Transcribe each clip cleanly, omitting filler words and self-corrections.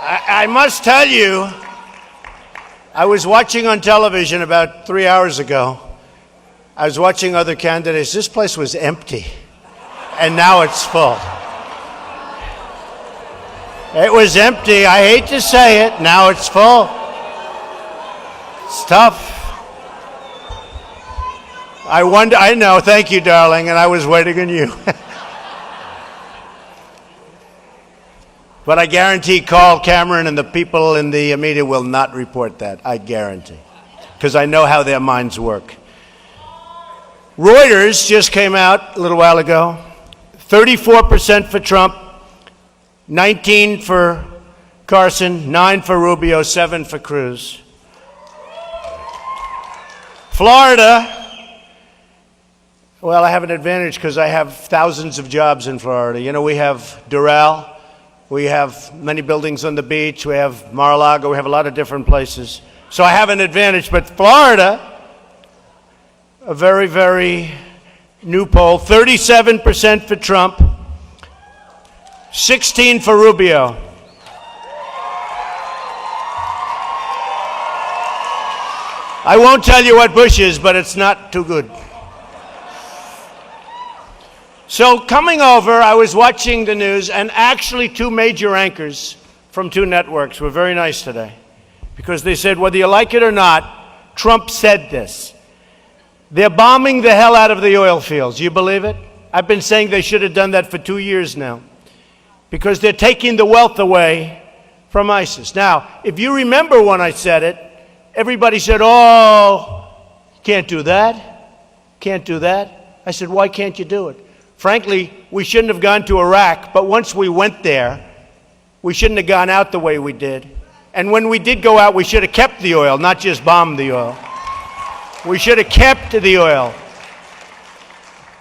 I must tell you, I was watching on television about 3 hours ago. I was watching other candidates. This place was empty, and now it's full. It was empty. I hate to say it. Now it's full. It's tough. I know. Thank you, darling, and I was waiting on you. But I guarantee Carl Cameron and the people in the media will not report that. I guarantee. Because I know how their minds work. Reuters just came out a little while ago. 34% for Trump, 19 for Carson, 9 for Rubio, 7 for Cruz. Florida. Well, I have an advantage because I have thousands of jobs in Florida. You know, we have Doral. We have many buildings on the beach. We have Mar-a-Lago. We have a lot of different places. So I have an advantage. But Florida, a very, very new poll, 37% for Trump, 16 for Rubio. I won't tell you what Bush is, but it's not too good. So coming over, I was watching the news, and actually 2 major anchors from 2 networks were very nice today, because they said, whether you like it or not, Trump said this. They're bombing the hell out of the oil fields. You believe it? I've been saying they should have done that for 2 years now, because they're taking the wealth away from ISIS. Now, if you remember when I said it, everybody said, oh, can't do that, can't do that. I said, why can't you do it? Frankly, we shouldn't have gone to Iraq, but once we went there, we shouldn't have gone out the way we did. And when we did go out, we should have kept the oil, not just bombed the oil. We should have kept the oil.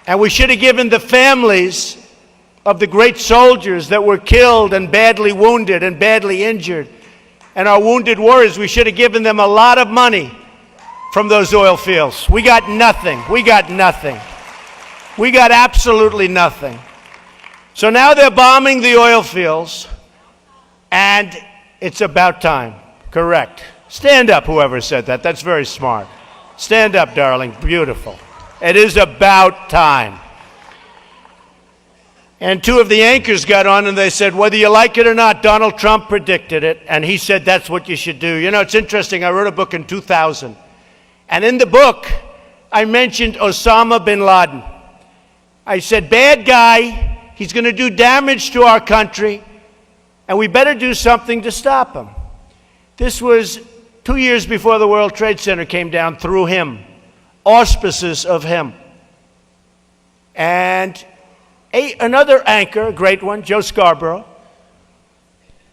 And we should have given the families of the great soldiers that were killed and badly wounded and badly injured, and our wounded warriors, we should have given them a lot of money from those oil fields. We got nothing. We got nothing. We got absolutely nothing. So now they're bombing the oil fields, and it's about time. Correct. Stand up, whoever said that. That's very smart. Stand up, darling. Beautiful. It is about time. And 2 of the anchors got on, and they said, whether you like it or not, Donald Trump predicted it, and he said that's what you should do. You know, it's interesting. I wrote a book in 2000, and in the book, I mentioned Osama bin Laden. I said, bad guy, he's going to do damage to our country, and we better do something to stop him. This was 2 years before the World Trade Center came down, through him, auspices of him. And another anchor, a great one, Joe Scarborough,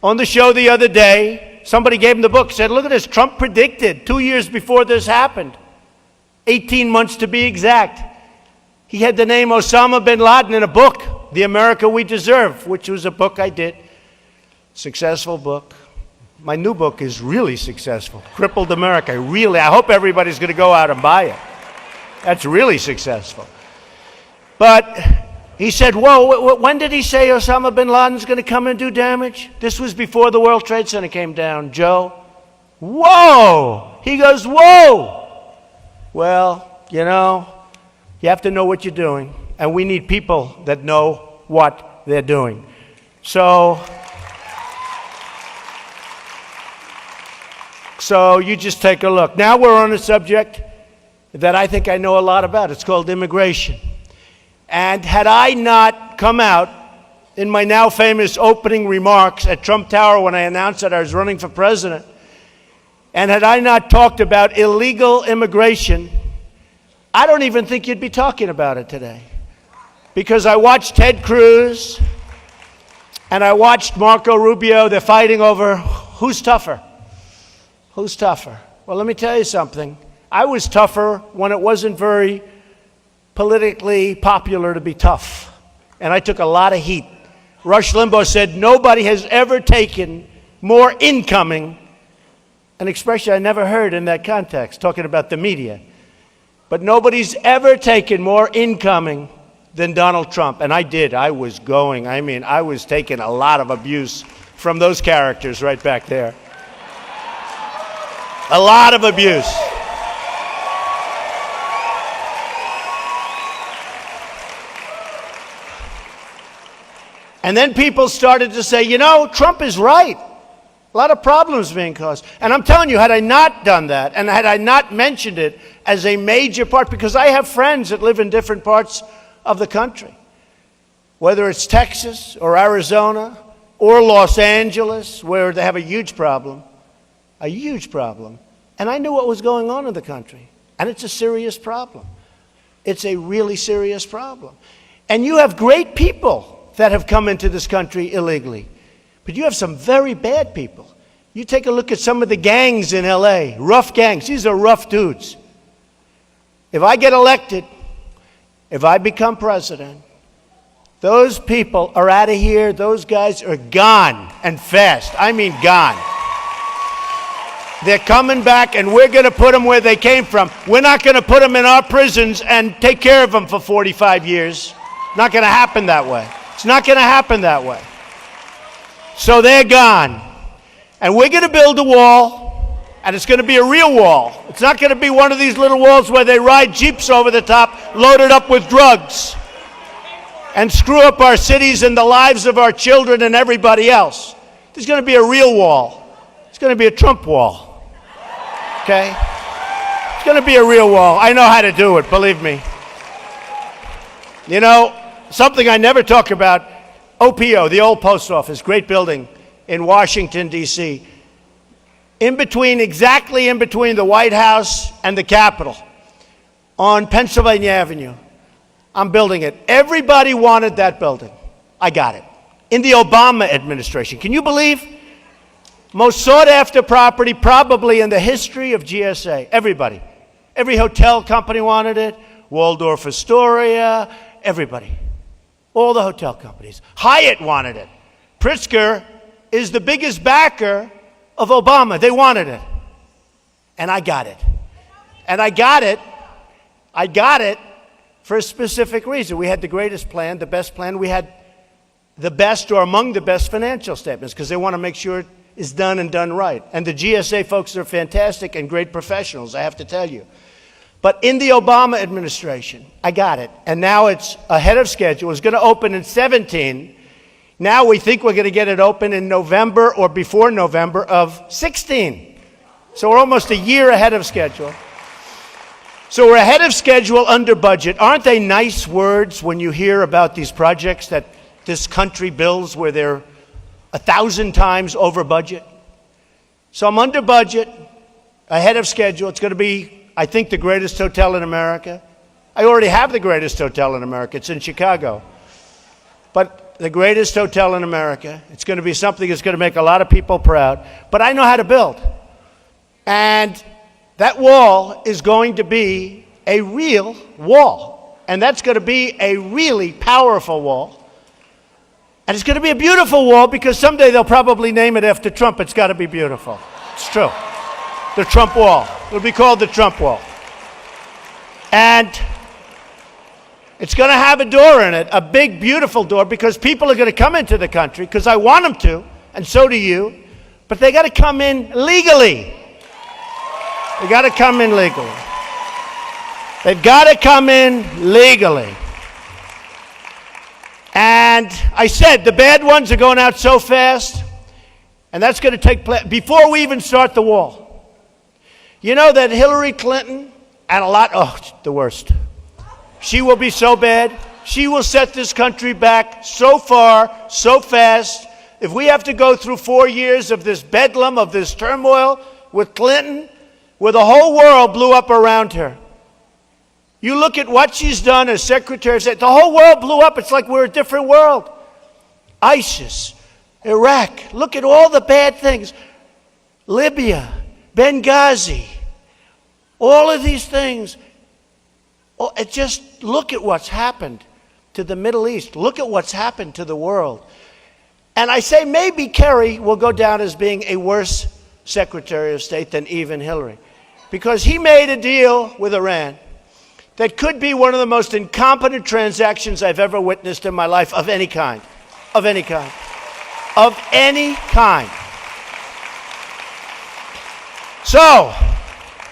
on the show the other day, somebody gave him the book, said, look at this, Trump predicted 2 years before this happened, 18 months to be exact. He had the name Osama bin Laden in a book, The America We Deserve, which was a book I did. Successful book. My new book is really successful. Crippled America. I hope everybody's going to go out and buy it. That's really successful. But he said, whoa, when did he say Osama bin Laden's going to come and do damage? This was before the World Trade Center came down, Joe. Whoa! He goes, whoa! Well, you know, you have to know what you're doing, and we need people that know what they're doing. So you just take a look. Now we're on a subject that I think I know a lot about. It's called immigration. And had I not come out in my now famous opening remarks at Trump Tower when I announced that I was running for president, and had I not talked about illegal immigration, I don't even think you'd be talking about it today. Because I watched Ted Cruz and I watched Marco Rubio. They're fighting over who's tougher. Who's tougher? Well, let me tell you something. I was tougher when it wasn't very politically popular to be tough. And I took a lot of heat. Rush Limbaugh said, nobody has ever taken more incoming, an expression I never heard in that context, talking about the media. But nobody's ever taken more incoming than Donald Trump. And I did. I was taking a lot of abuse from those characters right back there. A lot of abuse. And then people started to say, Trump is right. A lot of problems being caused. And I'm telling you, had I not done that, and had I not mentioned it as a major part, because I have friends that live in different parts of the country, whether it's Texas or Arizona or Los Angeles, where they have a huge problem. And I knew what was going on in the country. And it's a serious problem. It's a really serious problem. And you have great people that have come into this country illegally. But you have some very bad people. You take a look at some of the gangs in LA, rough gangs. These are rough dudes. If I get elected, if I become president, those people are out of here. Those guys are gone, and fast. I mean gone. They're coming back, and we're going to put them where they came from. We're not going to put them in our prisons and take care of them for 45 years. Not going to happen that way. It's not going to happen that way. So they're gone. And we're going to build a wall, and it's going to be a real wall. It's not going to be one of these little walls where they ride jeeps over the top, loaded up with drugs, and screw up our cities and the lives of our children and everybody else. There's going to be a real wall. It's going to be a Trump wall. Okay? It's going to be a real wall. I know how to do it, believe me. Something I never talk about, OPO, the old post office, great building in Washington, D.C. Exactly in between the White House and the Capitol, on Pennsylvania Avenue. I'm building it. Everybody wanted that building. I got it. In the Obama administration. Can you believe? Most sought after property probably in the history of GSA. Everybody. Every hotel company wanted it. Waldorf Astoria. Everybody. All the hotel companies. Hyatt wanted it. Pritzker is the biggest backer of Obama. They wanted it. And I got it. And I got it for a specific reason. We had the greatest plan, the best plan. We had the best or among the best financial statements because they want to make sure it is done and done right. And the GSA folks are fantastic and great professionals, I have to tell you. But in the Obama administration, I got it. And now it's ahead of schedule. It's going to open in 2017. Now we think we're going to get it open in November or before November of 2016. So we're almost a year ahead of schedule. So we're ahead of schedule, under budget. Aren't they nice words when you hear about these projects that this country builds where they're 1,000 times over budget? So I'm under budget, ahead of schedule. It's going to be, I think, the greatest hotel in America. I already have the greatest hotel in America. It's in Chicago. But the greatest hotel in America. It's going to be something that's going to make a lot of people proud. But I know how to build. And that wall is going to be a real wall. And that's going to be a really powerful wall. And it's going to be a beautiful wall because someday they'll probably name it after Trump. It's got to be beautiful. It's true. The Trump Wall. It'll be called the Trump Wall. And it's going to have a door in it, a big, beautiful door, because people are going to come into the country, because I want them to, and so do you, but they got to come in legally. They got to come in legally. They've got to come in legally. And I said, the bad ones are going out so fast, and that's going to take place before we even start the wall. You know that Hillary Clinton and the worst. She will be so bad. She will set this country back so far, so fast. If we have to go through 4 years of this bedlam, of this turmoil with Clinton, where the whole world blew up around her. You look at what she's done as Secretary of State. The whole world blew up. It's like we're a different world. ISIS, Iraq. Look at all the bad things. Libya. Benghazi, all of these things. Just look at what's happened to the Middle East. Look at what's happened to the world. And I say maybe Kerry will go down as being a worse Secretary of State than even Hillary, because he made a deal with Iran that could be one of the most incompetent transactions I've ever witnessed in my life of any kind. Of any kind. Of any kind. So,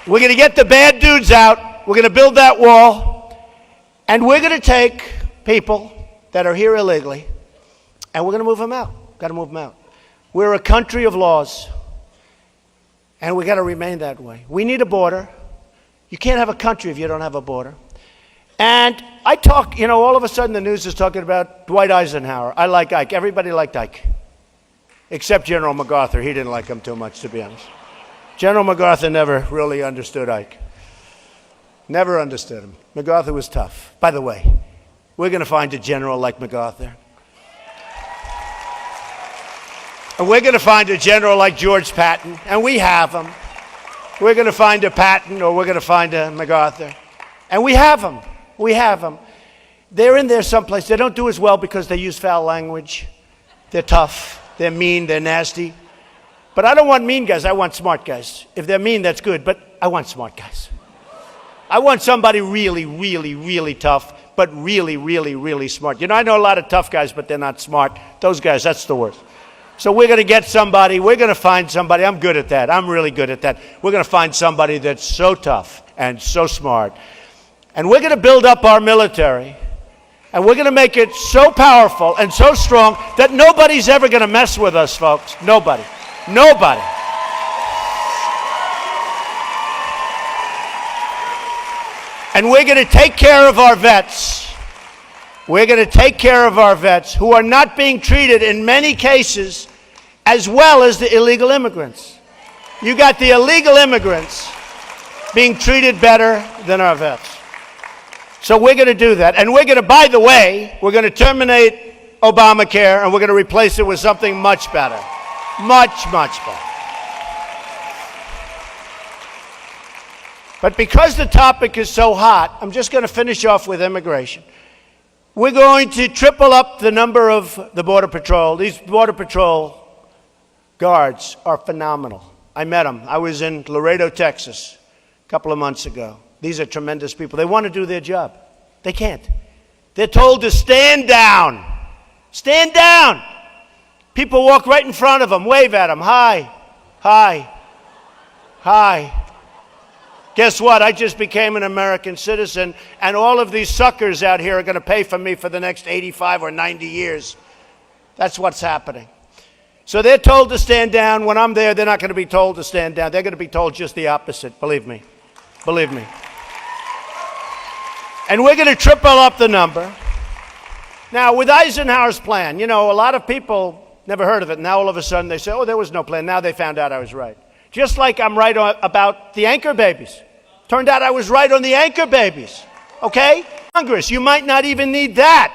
we're going to get the bad dudes out. We're going to build that wall. And we're going to take people that are here illegally, and we're going to move them out. Got to move them out. We're a country of laws, and we got to remain that way. We need a border. You can't have a country if you don't have a border. And I talk, all of a sudden the news is talking about Dwight Eisenhower. I like Ike. Everybody liked Ike, except General MacArthur. He didn't like him too much, to be honest. General MacArthur never really understood Ike. Never understood him. MacArthur was tough. By the way, we're going to find a general like MacArthur. And we're going to find a general like George Patton, and we have them. We're going to find a Patton, or we're going to find a MacArthur. And we have them. We have them. They're in there someplace. They don't do as well because they use foul language. They're tough. They're mean. They're nasty. But I don't want mean guys. I want smart guys. If they're mean, that's good. But I want smart guys. I want somebody really, really, really tough, but really, really, really smart. I know a lot of tough guys, but they're not smart. Those guys, that's the worst. So we're going to get somebody. We're going to find somebody. I'm good at that. I'm really good at that. We're going to find somebody that's so tough and so smart. And we're going to build up our military. And we're going to make it so powerful and so strong that nobody's ever going to mess with us, folks. Nobody. Nobody. And we're going to take care of our vets. We're going to take care of our vets who are not being treated in many cases as well as the illegal immigrants. You got the illegal immigrants being treated better than our vets. So we're going to do that. And we're going to, by the way, we're going to terminate Obamacare and we're going to replace it with something much better. Much, much better. But because the topic is so hot, I'm just going to finish off with immigration. We're going to triple up the number of the Border Patrol. These Border Patrol guards are phenomenal. I met them. I was in Laredo, Texas, a couple of months ago. These are tremendous people. They want to do their job. They can't. They're told to stand down. Stand down. People walk right in front of them, wave at them. Hi, hi, hi. Guess what? I just became an American citizen, and all of these suckers out here are going to pay for me for the next 85 or 90 years. That's what's happening. So they're told to stand down. When I'm there, they're not going to be told to stand down. They're going to be told just the opposite, believe me. Believe me. And we're going to triple up the number. Now, with Eisenhower's plan, a lot of people never heard of it. Now, all of a sudden, they say, oh, there was no plan. Now they found out I was right. Just like I'm right about the anchor babies. Turned out I was right on the anchor babies. Okay? Congress, you might not even need that.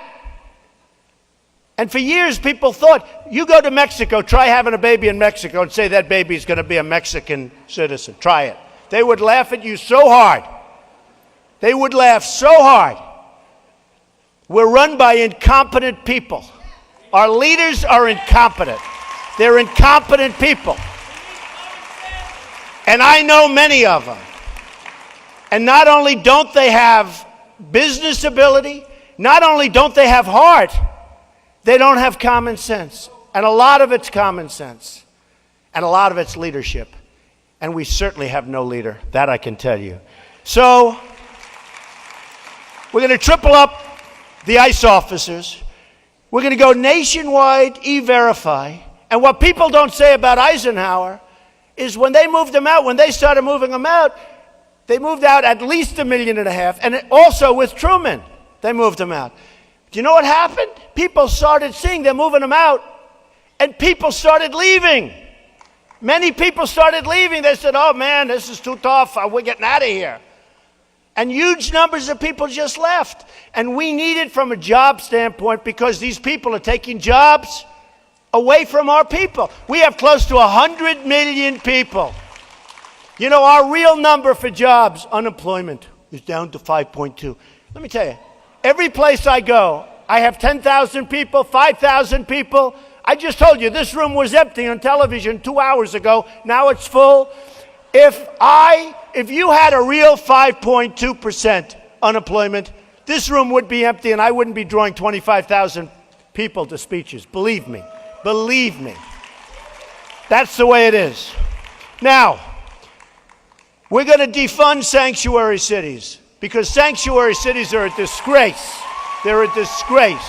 And for years, people thought, you go to Mexico, try having a baby in Mexico and say that baby's going to be a Mexican citizen. Try it. They would laugh at you so hard. They would laugh so hard. We're run by incompetent people. Our leaders are incompetent. They're incompetent people. And I know many of them. And not only don't they have business ability, not only don't they have heart, they don't have common sense. And a lot of it's common sense. And a lot of it's leadership. And we certainly have no leader. That I can tell you. So, we're going to triple up the ICE officers. We're going to go nationwide E-Verify. And what people don't say about Eisenhower is when they moved him out, when they started moving him out, they moved out at least 1.5 million. And also with Truman, they moved him out. Do you know what happened? People started seeing they're moving him out, and people started leaving. Many people started leaving. They said, oh, man, this is too tough. We're getting out of here. And huge numbers of people just left. And we need it from a job standpoint because these people are taking jobs away from our people. We have close to 100 million people. Our real number for jobs, unemployment, is down to 5.2. Let me tell you, every place I go, I have 10,000 people, 5,000 people. I just told you, this room was empty on television 2 hours ago. Now it's full. If you had a real 5.2% unemployment, this room would be empty and I wouldn't be drawing 25,000 people to speeches. Believe me. Believe me. That's the way it is. Now, we're going to defund sanctuary cities because sanctuary cities are a disgrace. They're a disgrace.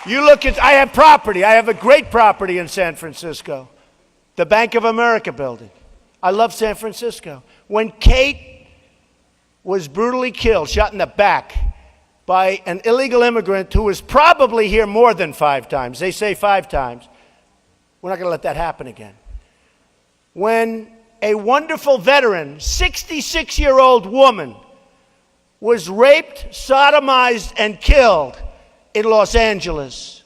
You look at, I have property. I have a great property in San Francisco, the Bank of America building. I love San Francisco. When Kate was brutally killed, shot in the back by an illegal immigrant who was probably here more than 5 times, they say 5 times, we're not going to let that happen again. When a wonderful veteran, 66-year-old woman, was raped, sodomized, and killed in Los Angeles,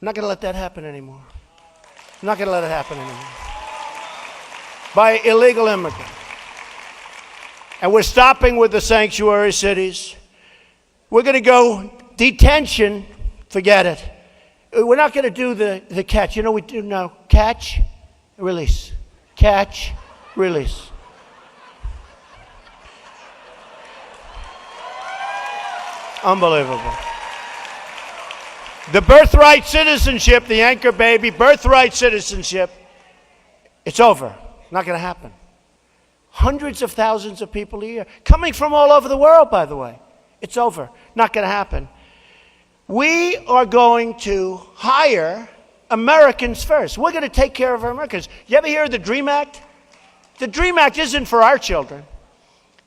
I'm not going to let that happen anymore. I'm not going to let it happen anymore. By illegal immigrants. And we're stopping with the sanctuary cities. We're going to go detention, forget it. We're not going to do the catch. You know we do now? Catch, release. Catch, release. Unbelievable. The birthright citizenship, the anchor baby, birthright citizenship, it's over. Not going to happen. Hundreds of thousands of people a year, coming from all over the world, by the way. It's over. Not going to happen. We are going to hire Americans first. We're going to take care of our Americans. You ever hear of the DREAM Act? The DREAM Act isn't for our children.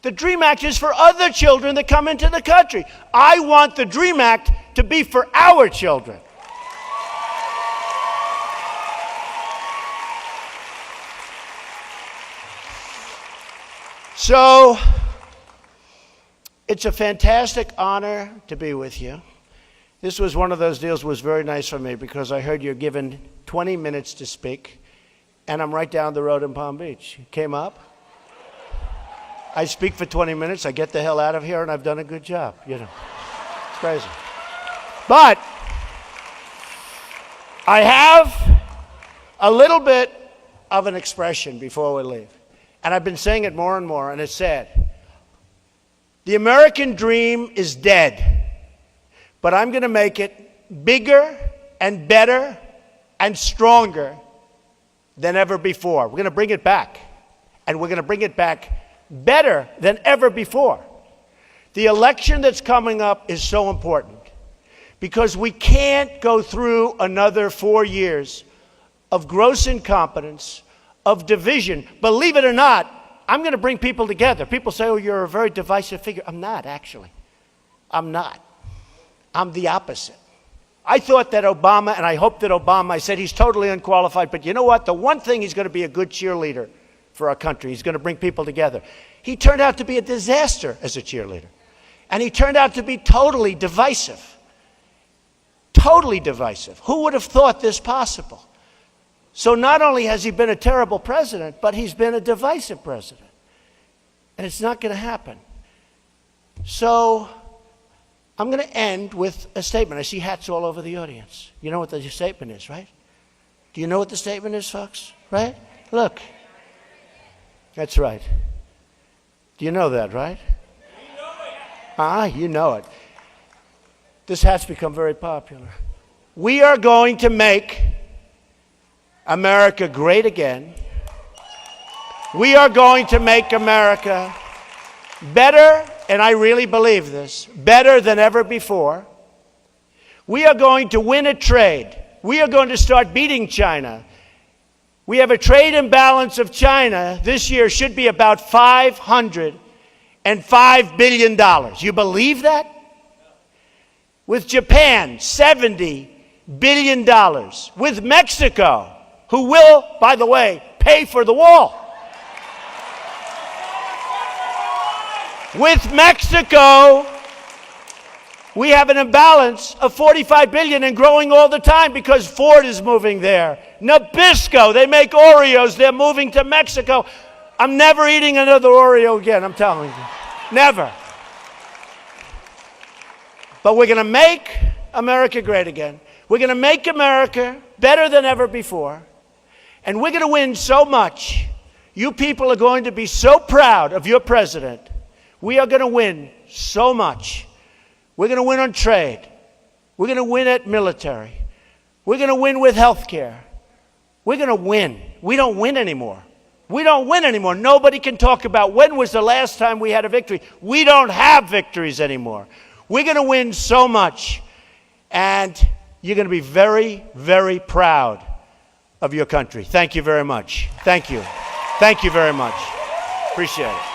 The DREAM Act is for other children that come into the country. I want the DREAM Act to be for our children. So, it's a fantastic honor to be with you. This was one of those deals that was very nice for me because I heard you're given 20 minutes to speak, and I'm right down the road in Palm Beach. You came up. I speak for 20 minutes, I get the hell out of here, and I've done a good job, you know. It's crazy. But I have a little bit of an expression before we leave. And I've been saying it more and more, and it's sad. The American dream is dead, but I'm going to make it bigger and better and stronger than ever before. We're going to bring it back, and we're going to bring it back better than ever before. The election that's coming up is so important because we can't go through another 4 years of gross incompetence, of division. Believe it or not, I'm going to bring people together. People say, oh, you're a very divisive figure. I'm not, actually. I'm not. I'm the opposite. I thought that Obama, and I hope that Obama, I said he's totally unqualified, but you know what? The one thing, he's going to be a good cheerleader for our country. He's going to bring people together. He turned out to be a disaster as a cheerleader. And he turned out to be totally divisive. Totally divisive. Who would have thought this possible? So not only has he been a terrible president, but he's been a divisive president. And it's not going to happen. So I'm going to end with a statement. I see hats all over the audience. You know what the statement is, right? Do you know what the statement is, folks? Right? Look. That's right. Do you know that, right? You know it. This hat's become very popular. We are going to make America great again. We are going to make America better, and I really believe this, better than ever before. We are going to win a trade. We are going to start beating China. We have a trade imbalance of China this year should be about $505 billion. You believe that? With Japan, $70 billion. With Mexico, who will, by the way, pay for the wall. With Mexico, we have an imbalance of $45 billion and growing all the time because Ford is moving there. Nabisco, they make Oreos, they're moving to Mexico. I'm never eating another Oreo again, I'm telling you. Never. But we're going to make America great again. We're going to make America better than ever before. And we're going to win so much. You people are going to be so proud of your president. We are going to win so much. We're going to win on trade. We're going to win at military. We're going to win with health care. We're going to win. We don't win anymore. We don't win anymore. Nobody can talk about when was the last time we had a victory. We don't have victories anymore. We're going to win so much. And you're going to be very, very proud of your country. Thank you very much. Thank you. Thank you very much. Appreciate it.